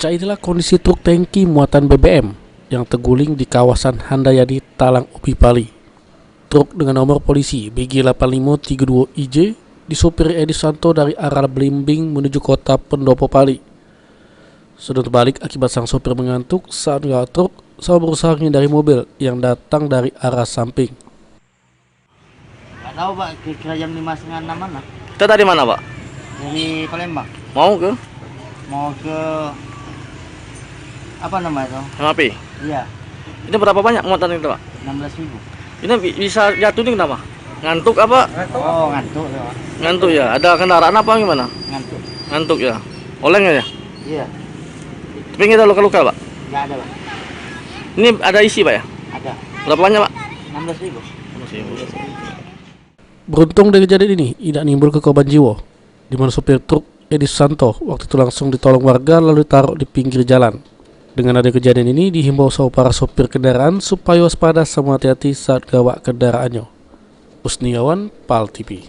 Bocah inilah kondisi truk tangki muatan BBM yang terguling di kawasan Handayani, Talang Ubi, Pali. Truk dengan nomor polisi BG8532IJ disopiri Edi Santo dari arah Blimbing menuju kota Pendopo, Pali. Sudah terbalik akibat sang sopir mengantuk saat mengejar truk sama berusaha menghindari mobil yang datang dari arah samping. Nggak tahu Pak, kira jam 5.30 mana? Kita tadi mana Pak? Dari Palembang. Mau ke? Mau ke apa namanya itu? MAP? Iya, Ini berapa banyak muatan itu Pak? 16.000. Ini bisa jatuh ini kenapa? Ngantuk apa? Oh, ngantuk ya Pak. Ngantuk ya? Ada kendaraan apa gimana? Ngantuk. Ngantuk ya? Oleng ya? Iya, Tapi nggak ada luka-luka Pak? nggak ada Pak. Ini ada isi Pak ya? Ada. Berapa banyak Pak? 16.000. Beruntung dari kejadian ini tidak nimbul ke korban jiwa, di mana sopir truk Edi Santo waktu itu langsung ditolong warga lalu ditaruh di pinggir jalan. Dengan ada kejadian ini dihimbau sama para sopir kendaraan supaya waspada sama hati-hati saat gawak kendaraannya. Usniawan, PAL TV.